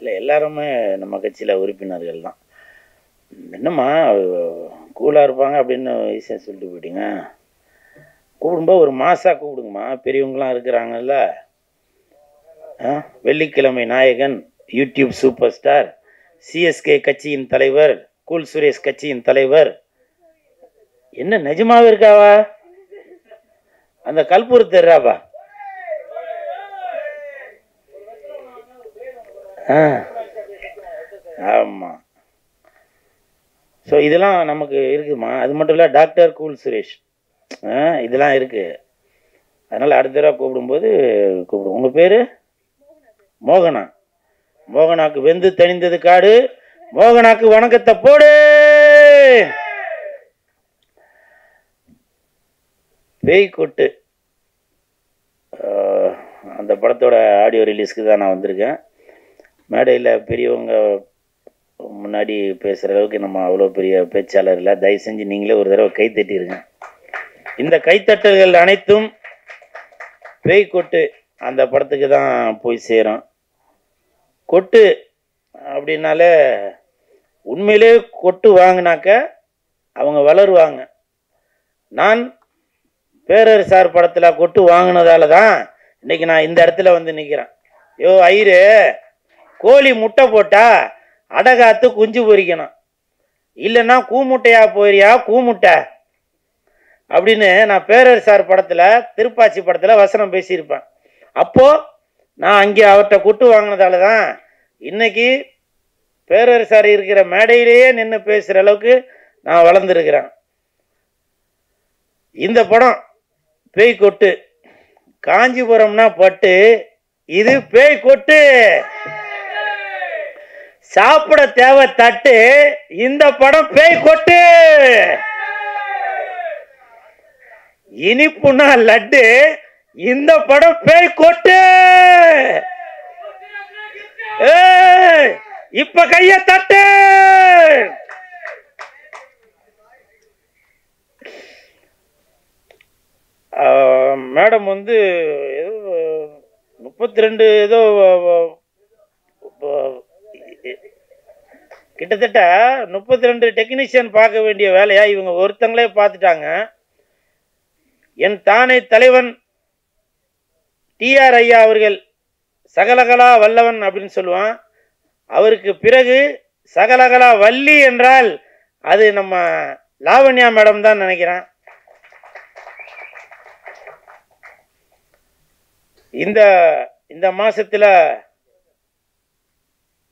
இல்லை, எல்லாருமே நம்ம கட்சியில் உறுப்பினர்கள் தான். என்னம்மா கூலாக இருப்பாங்க அப்படின்னு ஈஸியாக சொல்லிட்டு போயிட்டீங்க. கூப்பிடும்போது ஒரு மாசாக கூப்பிடுங்கம்மா, பெரியவங்களாம் இருக்கிறாங்கல்ல. வெள்ளிக்கிழமை நாயகன், யூடியூப் சூப்பர் ஸ்டார், சிஎஸ்கே கட்சியின் தலைவர், கூல் சுரேஷ் கட்சியின் தலைவர். என்ன நிஜமாவே இருக்காவா? அந்த கல்பூர் தெரியாப்பா. ஆமாம். ஸோ இதெல்லாம் நமக்கு இருக்குமா? அது மட்டும் இல்லை, டாக்டர் கூல் சுரேஷ், இதெல்லாம் இருக்குது. அதனால் அடுத்த தடவை கூப்பிடும்போது கூப்பிடும். உங்கள் பேர் மோகனா. மோகனாக்கு வெந்து தணிந்தது காடு. மோகனாக்கு வணக்கத்தை போடு. பேய் கொட்டு அந்த படத்தோட ஆடியோ ரிலீஸ்க்கு தான் நான் வந்திருக்கேன். மேடையில் பெரியவங்க முன்னாடி பேசுகிற அளவுக்கு நம்ம அவ்வளோ பெரிய பேச்சாளர் இல்லை. தயவு செஞ்சு நீங்களே ஒரு தடவை கை தட்டிடுங்க. இந்த கைத்தட்டல்கள் அனைத்தும் பேய் கொட்டு அந்த படத்துக்கு தான் போய் சேரும். கொட்டு அப்படின்னாலே உண்மையிலே கொட்டு வாங்கினாக்க அவங்க வளருவாங்க. நான் பேரரசார் படத்தில் கொட்டு வாங்கினதால தான் இன்னைக்கு நான் இந்த இடத்துல வந்து நிற்கிறேன். யோ ஐயரு, கோழி முட்டை போட்டா அடகாத்து குஞ்சு பொறிக்கணும், இல்லைன்னா கூமுட்டையா போயிறியா கூமுட்டை அப்படின்னு நான் பேரரசார் படத்தில், திருப்பாச்சி படத்தில் வசனம் பேசியிருப்பேன். அப்போது நான் அங்கே அவர்கிட்ட கொட்டு வாங்கினதால தான் இன்னைக்கு பேரரசார் இருக்கிற மேடையிலேயே நின்று பேசுகிற அளவுக்கு நான் வளர்ந்துருக்கிறேன். இந்த படம் பேய் கொட்டு. காஞ்சிபுரம்னா பட்டு, இது பேய் கொட்டு. சாப்பிட தேவை தட்டு, இந்த படம் பேய் கொட்டு. இனிப்புனா லட்டு, இந்த படம் பேய் கொட்டு. இப்ப கைய தட்டு. மேடம் வந்து ஏதோ 32 ஏதோ கிட்டத்தட்ட 32 டெக்னீஷியன் பார்க்க வேண்டிய வேலையா இவங்க ஒருத்தங்களே பார்த்துட்டாங்க. என் தானே தலைவன் டிஆர் ஐயா அவர்கள் சகலகலா வல்லவன் அப்படின்னு சொல்லுவான். அவருக்கு பிறகு சகலகலா வள்ளி என்றால் அது நம்ம லாவண்யா மேடம் தான் நினைக்கிறேன். இந்த மாசத்துல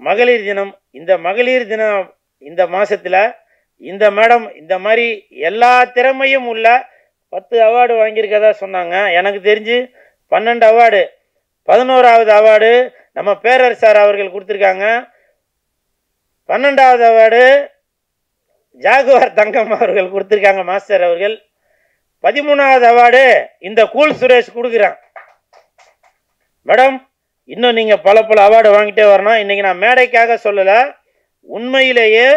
மகளிர் தினம். இந்த மகளிர் தினம் இந்த மாசத்துல இந்த மேடம் இந்த மாதிரி எல்லா திறமையும் உள்ள 10 அவார்டு வாங்கியிருக்கதா சொன்னாங்க. எனக்கு தெரிஞ்சு 12 அவார்டு, 11வது அவார்டு நம்ம பேரரசார் அவர்கள் கொடுத்துருக்காங்க. 12வது அவார்டு ஜாகுவார் தங்கம் அவர்கள் கொடுத்துருக்காங்க, மாஸ்டர் அவர்கள். 13வது அவார்டு இந்த கூல் சுரேஷ் கொடுக்குறான். மேடம், இன்னும் நீங்கள் பல அவார்டு வாங்கிட்டே வரணும். இன்றைக்கி நான் மேடைக்காக சொல்லலை, உண்மையிலேயே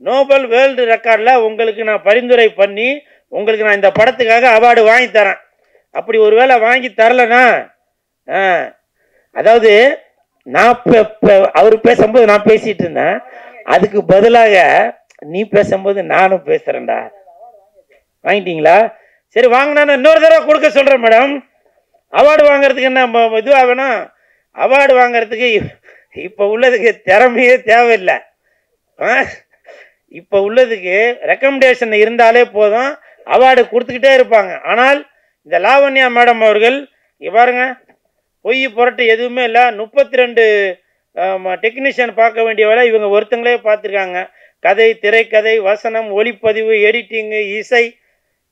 நோபல் வேர்ல்டு ரெக்கார்டில் உங்களுக்கு நான் பரிந்துரை பண்ணி உங்களுக்கு நான் இந்த படத்துக்காக அவார்டு வாங்கி தரேன். அப்படி ஒரு வேளை வாங்கி தரலைன்னா, அதாவது நான் அவர் பேசும்போது நான் பேசிகிட்டு இருந்தேன், அதுக்கு பதிலாக நீ பேசும்போது நானும் பேசுகிறேன்டா. வாங்கிட்டீங்களா? சரி, வாங்கினா இன்னொரு தடவை கொடுக்க சொல்கிறேன் மேடம். அவார்டு வாங்கிறதுக்கு என்ன இதுவாக வேணும்? அவார்டு வாங்கிறதுக்கு இப்போ உள்ளதுக்கு திறமையே தேவையில்லை. இப்போ உள்ளதுக்கு ரெக்கமெண்டேஷன் இருந்தாலே போதும், அவார்டு கொடுத்துக்கிட்டே இருப்பாங்க. ஆனால் இந்த லாவண்யா மேடம் அவர்கள் இங்கே பாருங்க, பொய் புரட்டு எதுவுமே இல்லை. 32 டெக்னீஷியன் பார்க்க வேண்டிய வேலை இவங்க ஒருத்தங்களே பார்த்துருக்காங்க. கதை, திரைக்கதை, வசனம், ஒளிப்பதிவு, எடிட்டிங்கு, இசை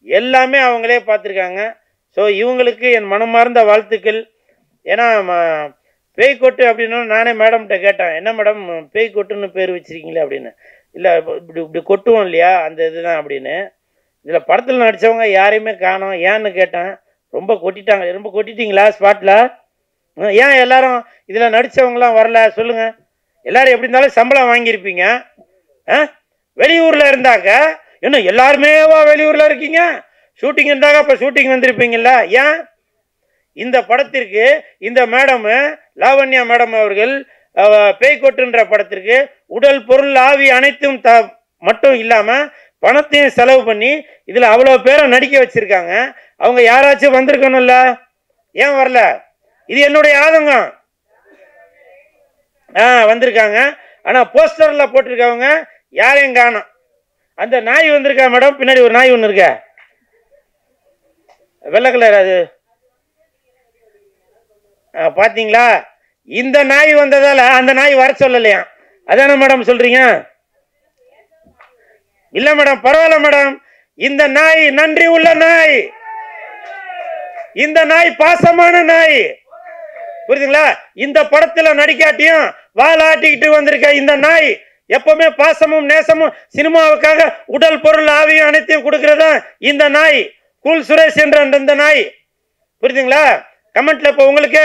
எல்லாமே அவங்களே பார்த்துருக்காங்க. ஸோ இவங்களுக்கு என் மனமார்ந்த வாழ்த்துக்கள். ஏன்னா பேய் கொட்டு அப்படின்னு நானே மேடம்கிட்ட கேட்டேன், என்ன மேடம் பேய் கொட்டுன்னு பேர் வச்சுருக்கீங்களே அப்படின்னு. இல்லை, இப்படி கொட்டுவோம் இல்லையா, அந்த இதுதான் அப்படின்னு. இதில் படத்தில் நடித்தவங்க யாரையுமே காணோம். ஏன்னு கேட்டேன். ரொம்ப கொட்டிட்டாங்க. ரொம்ப கொட்டிட்டீங்களா ஸ்பாட்டில்? ஏன் எல்லாரும் இதில் நடித்தவங்களாம் வரல சொல்லுங்கள். எல்லோரும் எப்படி இருந்தாலும் சம்பளம் வாங்கியிருப்பீங்க. வெளியூரில் இருந்தாக்க இன்னும் எல்லாருமேவா வெளியூரில் இருக்கீங்க? ஷூட்டிங் இருந்தாங்க, அப்போ ஷூட்டிங் வந்திருப்பீங்கள்ல. ஏன் இந்த படத்திற்கு இந்த மேடம் லாவண்யா மேடம் அவர்கள் பேய்கொட்டுன்ற படத்திற்கு உடல் பொருள் ஆவி அனைத்தும் மட்டும் இல்லாம பணத்தையும் செலவு பண்ணி இதுல அவ்வளவு பேரை நடிக்க வச்சிருக்காங்க. அவங்க யாராச்சும் வந்திருக்கணும்ல, ஏன் வரல? இது என்னுடைய ஆதங்கம். வந்திருக்காங்க, ஆனா போஸ்டர்ல போட்டிருக்கவங்க யாரையும் காணோம். அந்த நாய் வந்திருக்கா மேடம், பின்னாடி ஒரு நாய் ஒண்ணு இருக்க, வெள்ளை கலர், அது பாத்தீங்களா? இந்த நாய் வந்ததால அந்த நாய் வர சொல்லலையா? அதான மேடம் சொல்றீங்க? இல்ல மேடம், பரவாயில்ல மேடம். இந்த நாய் நன்றி உள்ள நாய், இந்த நாய் பாசமான நாய், புரியுதுங்களா? இந்த படத்துல நடிக்காட்டியும் வாலாட்டிக்கிட்டு வந்திருக்க இந்த நாய் எப்பவுமே பாசமும் நேசமும் சினிமாவுக்காக உடல் பொருள் ஆவியும் அனைத்தையும் கொடுக்கறதா இந்த நாய். கூல் சுரேஷ் என்ற இந்த நாய், புரியுதுங்களா? கமெண்ட்ல இப்ப உங்களுக்கு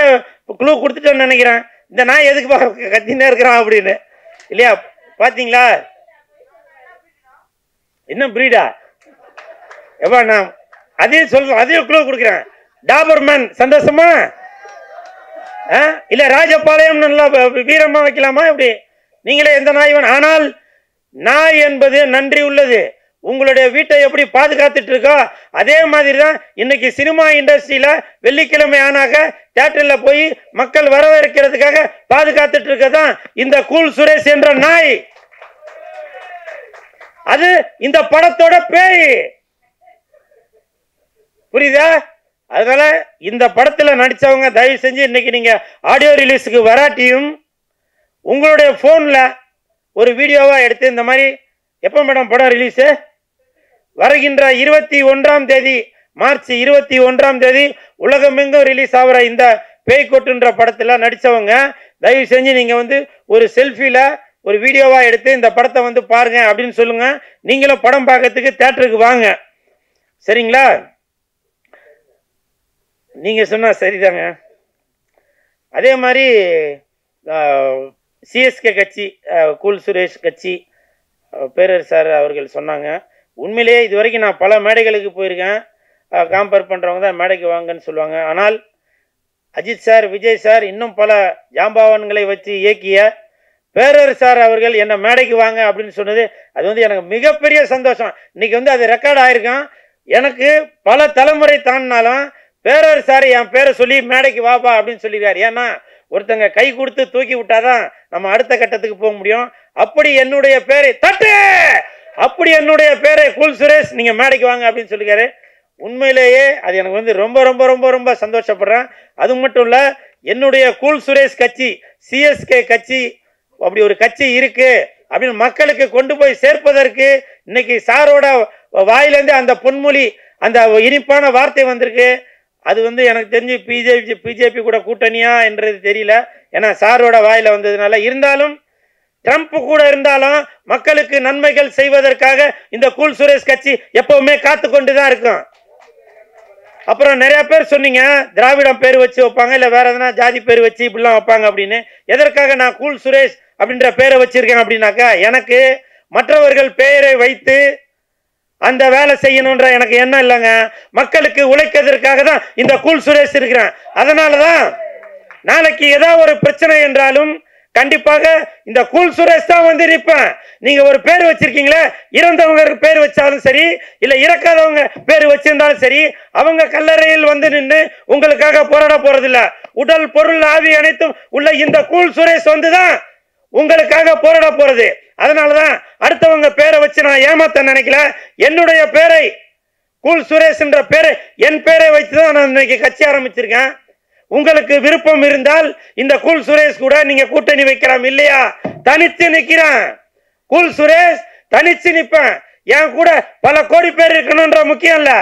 க்ளூ கொடுத்துட்டேன்னு நினைக்கிறேன். இந்த நாய் எதுக்கு கத்தினே இருக்கிறான் அப்படின்னு, இல்லையா? பாத்தீங்களா? என்ன பிரீடா? எப்பா நான் அதையும் சொல்றேன், அதையும் க்ளூ கொடுக்குறேன். டாபர்மேன் சந்தோஷமா? இல்ல ராஜபாளையம் நல்லா வீரமா வைக்கலாமா? எப்படி நீங்களே எந்த நாய் வேணும். ஆனால் நாய் என்பது நன்றி உள்ளது. உங்களுடைய வீட்டை எப்படி பாதுகாத்துட்டு இருக்கோ அதே மாதிரி தான் இன்னைக்கு சினிமா இண்டஸ்ட்ரியில வெள்ளிக்கிழமை ஆனாக தியேட்டர்ல போய் மக்கள் வரவேற்கிறதுக்காக பாதுகாத்துட்டு இருக்கதான் இந்த கூல் சுரேஷ் என்ற நாய். அது இந்த படத்தோட பேய், புரியுதா? அதனால இந்த படத்துல நடிச்சவங்க தயவு செஞ்சு இன்னைக்கு நீங்க ஆடியோ ரிலீஸுக்கு வராட்டியும் உங்களுடைய போன்ல ஒரு வீடியோவா எடுத்து இந்த மாதிரி, எப்ப மேடம் படம் ரிலீஸ்? வருகின்ற 21ஆம் தேதி, மார்ச் 21ஆம் தேதி உலகமெங்கும் ரிலீஸ் ஆகிற இந்த பேய்கொட்டுன்ற படத்துல நடிச்சவங்க தயவு செஞ்சு நீங்க வந்து ஒரு செல்ஃபில ஒரு வீடியோவா எடுத்து இந்த படத்தை வந்து பாருங்க அப்படின்னு சொல்லுங்க. நீங்களும் படம் பார்க்கறதுக்கு தியேட்டருக்கு வாங்க, சரிங்களா? நீங்க சொன்னா சரிதாங்க. அதே மாதிரி சிஎஸ்கே கட்சி, கூல் சுரேஷ் கட்சி பேரர் சார் அவர்கள் சொன்னாங்க. உண்மையிலேயே இது வரைக்கும் நான் பல மேடைகளுக்கு போயிருக்கேன். காம்பேர் பண்றவங்க தான் மேடைக்கு வாங்கன்னு சொல்லுவாங்க. ஆனால் அஜித் சார், விஜய் சார், இன்னும் பல ஜாம்பவான்களை வச்சு இயக்கிய பேரர் சார் அவர்கள் என்ன மேடைக்கு வாங்க அப்படின்னு சொன்னது அது வந்து எனக்கு மிகப்பெரிய சந்தோஷம். இன்னைக்கு வந்து அது ரெக்கார்ட் ஆயிருக்கான். எனக்கு பல தலைமுறை தாண்டினாலும் பேரர் சார் என் பேரை சொல்லி மேடைக்கு வாப்பா அப்படின்னு சொல்லிடுறாரு. ஏன்னா ஒருத்தங்க கை கொடுத்து தூக்கி விட்டாதான் நம்ம அடுத்த கட்டத்துக்கு போக முடியும். அப்படி என்னுடைய பேரை தட்டு, அப்படி என்னுடைய பேரை கூல் சுரேஷ் நீங்க மேடைக்கு வாங்க அப்படின்னு சொல்லிருக்காரு. உண்மையிலேயே அது எனக்கு வந்து ரொம்ப ரொம்ப ரொம்ப ரொம்ப சந்தோஷப்படுறேன். அது மட்டும் இல்ல, என்னுடைய கூல் சுரேஷ் கட்சி, சிஎஸ்கே கட்சி, அப்படி ஒரு கட்சி இருக்கு அப்படின்னு மக்களுக்கு கொண்டு போய் சேர்ப்பதற்கு இன்னைக்கு சாரோட வாயிலிருந்து அந்த பொன்மொழி, அந்த இனிப்பான வார்த்தை வந்திருக்கு. அது வந்து எனக்கு தெரிஞ்சு பிஜேபி கூட கூட்டணியா என்றது தெரியல, ஏன்னா சாரோட வாயில வந்ததுனால. இருந்தாலும் ட்ரம்ப் கூட இருந்தாலும் மக்களுக்கு நன்மைகள் செய்வதற்காக இந்த கூல் சுரேஷ் கட்சி எப்பவுமே காத்து கொண்டுதான் இருக்கும். அப்புறம் நிறைய பேர் சொன்னீங்க திராவிடம் பேர் வச்சு வைப்பாங்க, இல்ல வேற எதனா ஜாதி பேர் வச்சு இப்படிலாம் வைப்பாங்க அப்படின்னு. எதற்காக நான் கூல் சுரேஷ் அப்படின்ற பேரை வச்சிருக்கேன் அப்படின்னாக்கா, எனக்கு மற்றவர்கள் பெயரை வைத்து அந்த வேலை செய்யணும்ன்ற எனக்கு எண்ணம் இல்லைங்க. மக்களுக்கு உழைக்கிறதுக்காக தான் இந்த கூல் சுரேஷ் இருக்கிறேன். அதனாலதான் நாளைக்கு ஏதாவது ஒரு பிரச்சனை என்றாலும் கண்டிப்பாக இந்த கூல் சுரேஷ் தான் வந்து நிற்பேன். நீங்க ஒரு பேர் வச்சிருக்கீங்களே, இறந்தவங்க பேர் வச்சாலும் சரி, இல்ல இறக்காதவங்க பேர் வச்சிருந்தாலும் சரி, அவங்க கல்லறையில் வந்து நின்று உங்களுக்காக போராட போறதில்ல. உடல் பொருள் ஆவி அனைத்தும் உள்ள இந்த கூல் சுரேஷ் வந்துதான் உங்களுக்காக போராட போறது. அதனாலதான் அடுத்தவங்க பேரை வச்சு நான் ஏமாத்த நினைக்கல. என்னுடைய பேரை கூல் சுரேஷ் என்ற பேரை, என் பேரை வைத்துதான் நான் இன்னைக்கு கட்சி ஆரம்பிச்சிருக்கேன். உங்களுக்கு விருப்பம் இருந்தால் இந்த கூல் சுரேஷ் கூட நீங்க கூட்டணி வைக்கலாம். இல்லையா, தனிச்சு நிக்கிறேன். கூல் சுரேஷ் தனிச்சு நிப்பேன். என் கூட பல கோடி பேர் இருக்கணும்ன்ற முக்கியம் இல்ல.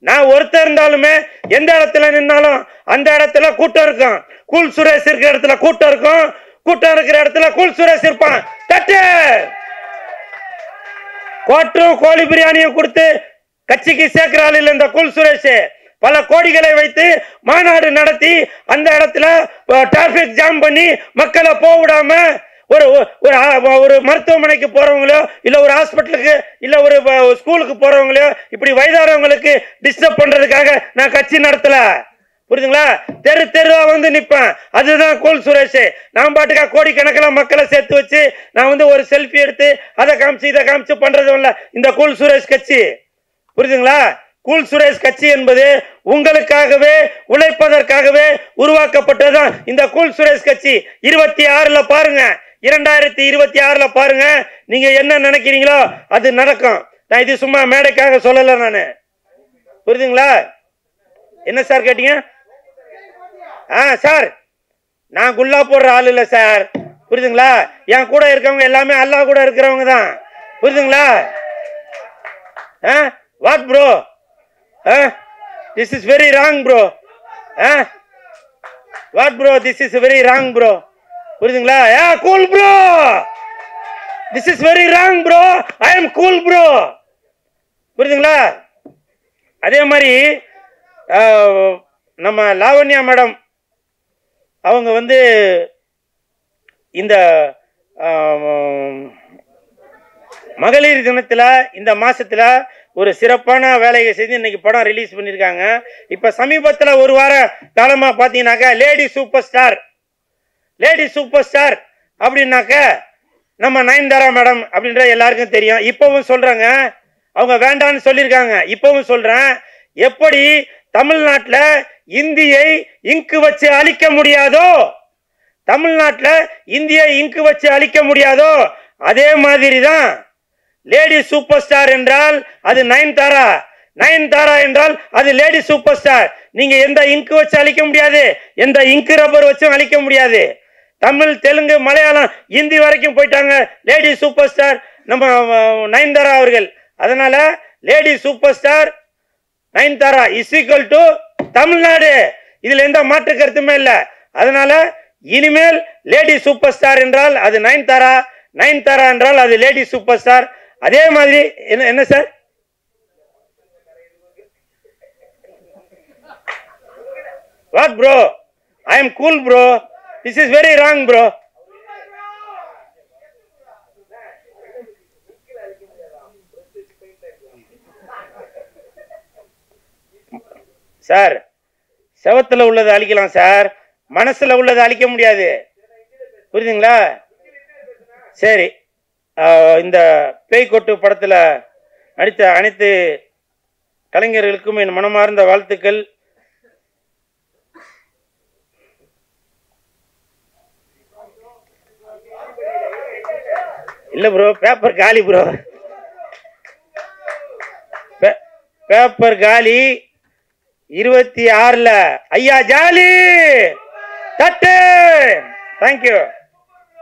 நான் ஒருத்தர் இருந்தாலுமே எந்த இடத்துல நின்னாலும் அந்த இடத்துல கூட்டம் இருக்கும். கூல் சுரேஷ் இருக்கிற இடத்துல கூட்டம் இருக்கும், கூட்டம் இருக்கிற இடத்துல கூல் சுரேஷ் இருப்பான். தட்டு கோட்டும் கோழி பிரியாணியும் கொடுத்து கட்சிக்கு சேர்க்கிறாள் இல்ல இந்த கூல் சுரேஷ். பல கோடிகளை வைத்து மாநாடு நடத்தி அந்த இடத்துல டிராபிக் ஜாம் பண்ணி மக்களை போக விடாம ஒரு மருத்துவமனைக்கு போறவங்களோ, இல்ல ஒரு ஹாஸ்பிட்டலுக்கு, இல்ல ஒரு ஸ்கூலுக்கு போறவங்களோ, இப்படி வயதானவங்களுக்கு டிஸ்டர்ப் பண்றதுக்காக நான் கட்சி நடத்தல. புரியுதுங்களா? தெரு தெருவா வந்து நிப்பேன். அதுதான் கூல் சுரேஷ். நான் பாட்டுக்கா கோடிக்கணக்கில் மக்களை சேர்த்து வச்சு நான் வந்து ஒரு செல்ஃபி எடுத்து அதை காமிச்சு இதை காமிச்சு பண்றதும் இல்ல இந்த கூல் சுரேஷ் கட்சி. புரியுதுங்களா? கூல் சுரேஷ் கட்சி என்பது உங்களுக்காகவே உழைப்பதற்காகவே உருவாக்கப்பட்டதுதான் இந்த கூல் சுரேஷ் கட்சி. 26ல பாருங்க, 2026ல பாருங்க, நீங்க என்ன நினைக்கிறீங்களோ அது நடக்கும். நான் இது சும்மா மேடைக்காக சொல்லல நானு. புரியுதுங்களா? என்ன சார் கேட்டீங்க? சார் நான் குல்லா போடுற ஆள் இல்ல சார். புரியுதுங்களா? என் கூட இருக்கவங்க எல்லாமே அல்லாஹ் கூட இருக்கிறவங்க தான். புரியுதுங்களா? What bro? This is very wrong bro. What bro? This is very wrong bro. புரியுதுங்களா? Cool bro. This is very wrong bro. I am cool bro. புரியுதுங்களா? அதே மாதிரி நம்ம லாவண்யா மேடம் அவங்க வந்து இந்த மகளிர் தினத்தில் இந்த மாசத்துல ஒரு சிறப்பான வேலையை செய்து இன்னைக்கு படம் ரிலீஸ் பண்ணியிருக்காங்க. இப்ப சமீபத்தில் ஒரு வார காலமா பார்த்தீங்கன்னாக்கா லேடி சூப்பர் ஸ்டார் அப்படின்னாக்க நம்ம நயன்தாரா மேடம் அப்படின்ற எல்லாருக்கும் தெரியும். இப்பவும் சொல்றாங்க, அவங்க வேண்டான்னு சொல்லியிருக்காங்க. இப்பவும் சொல்றேன், எப்படி தமிழ்நாட்டில் இந்தியை இங்கு வச்சு அழிக்க முடியாதோ, தமிழ்நாட்டில் இந்தியை இங்கு வச்சு அழிக்க முடியாதோ அதே மாதிரி தான் லேடி சூப்பர் ஸ்டார் என்றால் அது நயன்தாரா, நயன்தாரா என்றால் அது லேடி சூப்பர் ஸ்டார். நீங்க எந்த இங்கு வச்சு அழிக்க முடியாது, எந்த இங்கு ரப்பர் வச்சும் அழிக்க முடியாது. தமிழ், தெலுங்கு, மலையாளம், இந்தி வரைக்கும் போயிட்டாங்க லேடி சூப்பர் ஸ்டார் நம்ம நயன்தாரா அவர்கள். அதனால lady super star Nayanthara is equal to Tamil Nadu. இதுல எந்த மாற்று கருத்துமே இல்லை. அதனால இனிமேல் லேடி சூப்பர் ஸ்டார் என்றால் அது நயன்தாரா, நயன்தாரா என்றால் அது லேடி சூப்பர் ஸ்டார். அதே மாதிரி என்ன sir? What bro? I am cool bro. This is very wrong bro. Sir செவத்துல உள்ளது அழிக்கலாம் சார், மனசுல உள்ளது அழிக்க முடியாது. புரியுதுங்களா? சரி, இந்த பேய்கொட்டு படத்துல நடித்த அனைத்து கலைஞர்களுக்கும் என் மனமார்ந்த வாழ்த்துக்கள். இல்ல ப்ரோ, பேப்பர் காலி ப்ரோ, பேப்பர் காலி. 26ல ஐயா ஜாலி தட்டு. தேங்க்யூ.